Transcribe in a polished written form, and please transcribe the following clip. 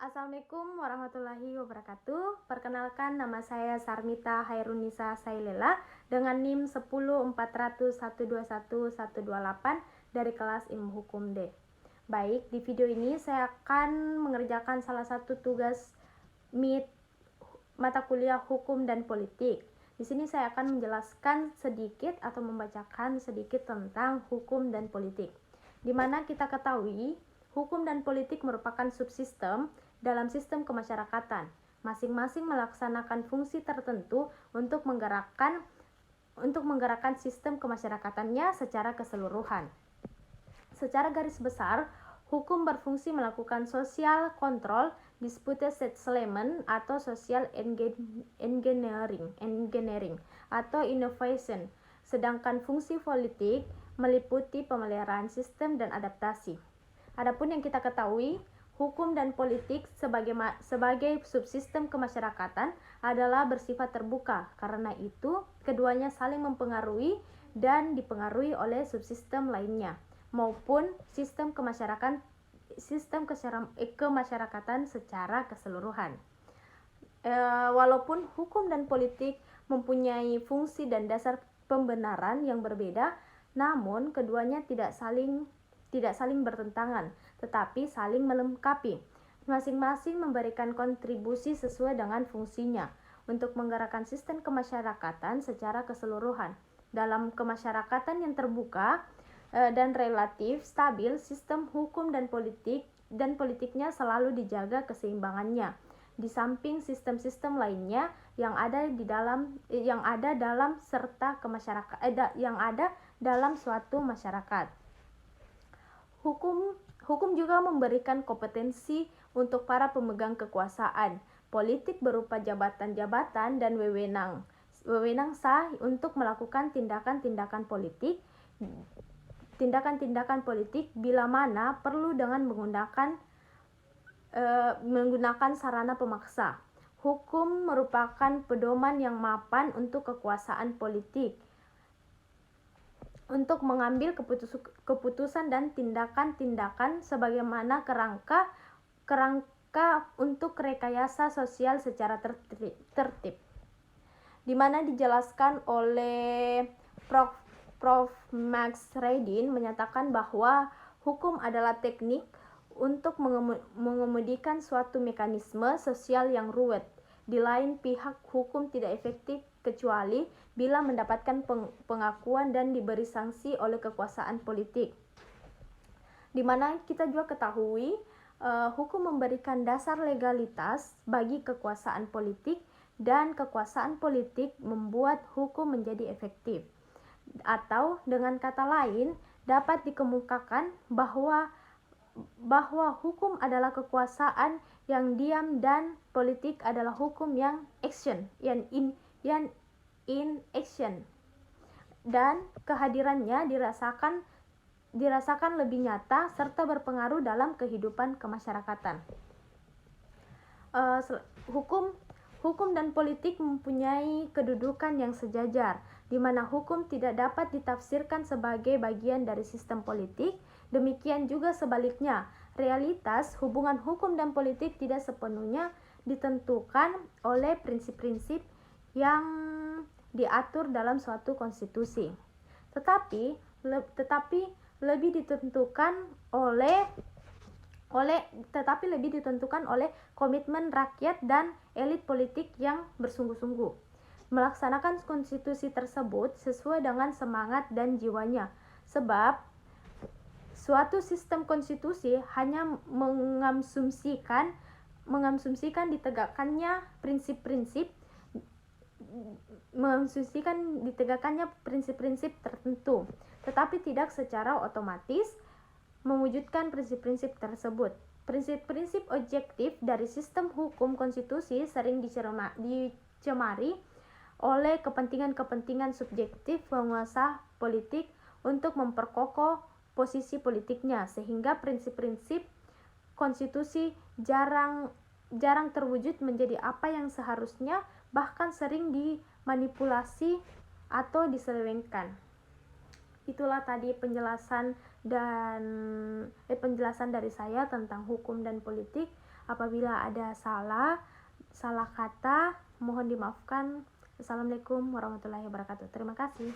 Assalamualaikum warahmatullahi wabarakatuh. Perkenalkan, nama saya Sarmita Hairunisa Sailela dengan NIM 1040121128 dari kelas Ilmu Hukum D. Baik, di video ini saya akan mengerjakan salah satu tugas mata kuliah Hukum dan Politik. Di sini saya akan menjelaskan sedikit atau membacakan sedikit tentang hukum dan politik. Di mana kita ketahui, hukum dan politik merupakan subsistem dalam sistem kemasyarakatan. Masing-masing melaksanakan fungsi tertentu untuk menggerakkan sistem kemasyarakatannya secara keseluruhan. Secara garis besar, hukum berfungsi melakukan social control, dispute settlement atau social engineering atau innovation. Sedangkan fungsi politik meliputi pemeliharaan sistem dan adaptasi. Adapun yang kita ketahui, hukum dan politik sebagai subsistem kemasyarakatan adalah bersifat terbuka. Karena itu, keduanya saling mempengaruhi dan dipengaruhi oleh subsistem lainnya maupun sistem kemasyarakatan secara keseluruhan. Walaupun hukum dan politik mempunyai fungsi dan dasar pembenaran yang berbeda, namun keduanya tidak saling bertentangan, tetapi saling melengkapi. Masing-masing memberikan kontribusi sesuai dengan fungsinya untuk menggerakkan sistem kemasyarakatan secara keseluruhan. Dalam kemasyarakatan yang terbuka dan relatif stabil, sistem hukum dan politiknya selalu dijaga keseimbangannya, di samping sistem-sistem lainnya yang ada dalam suatu masyarakat. Hukum juga memberikan kompetensi untuk para pemegang kekuasaan politik berupa jabatan-jabatan dan wewenang sah untuk melakukan tindakan-tindakan politik bila mana perlu dengan menggunakan sarana pemaksa. Hukum merupakan pedoman yang mapan untuk kekuasaan politik untuk mengambil keputusan dan tindakan-tindakan sebagaimana kerangka untuk rekayasa sosial secara tertib. Di mana dijelaskan oleh Prof. Max Radin menyatakan bahwa hukum adalah teknik untuk mengemudikan suatu mekanisme sosial yang ruwet. Di lain pihak, hukum tidak efektif kecuali bila mendapatkan pengakuan dan diberi sanksi oleh kekuasaan politik. Di mana kita juga ketahui, hukum memberikan dasar legalitas bagi kekuasaan politik dan kekuasaan politik membuat hukum menjadi efektif. Atau dengan kata lain, dapat dikemukakan bahwa hukum adalah kekuasaan yang diam dan politik adalah hukum yang in action, dan kehadirannya dirasakan lebih nyata serta berpengaruh dalam kehidupan kemasyarakatan. Hukum dan politik mempunyai kedudukan yang sejajar, di mana hukum tidak dapat ditafsirkan sebagai bagian dari sistem politik. Demikian juga sebaliknya, realitas hubungan hukum dan politik tidak sepenuhnya ditentukan oleh prinsip-prinsip yang diatur dalam suatu konstitusi, tetapi lebih ditentukan oleh komitmen rakyat dan elit politik yang bersungguh-sungguh melaksanakan konstitusi tersebut sesuai dengan semangat dan jiwanya. Sebab suatu sistem konstitusi hanya mengasumsikan ditegakkannya prinsip-prinsip tertentu, tetapi tidak secara otomatis mewujudkan prinsip-prinsip tersebut. Prinsip-prinsip objektif dari sistem hukum konstitusi sering dicemari oleh kepentingan-kepentingan subjektif penguasa politik untuk memperkokoh posisi politiknya, sehingga prinsip-prinsip konstitusi jarang terwujud menjadi apa yang seharusnya, bahkan sering dimanipulasi atau diselewengkan. itulah tadi penjelasan dari saya tentang hukum dan politik. Apabila ada salah kata, mohon dimaafkan. Assalamualaikum warahmatullahi wabarakatuh. Terima kasih.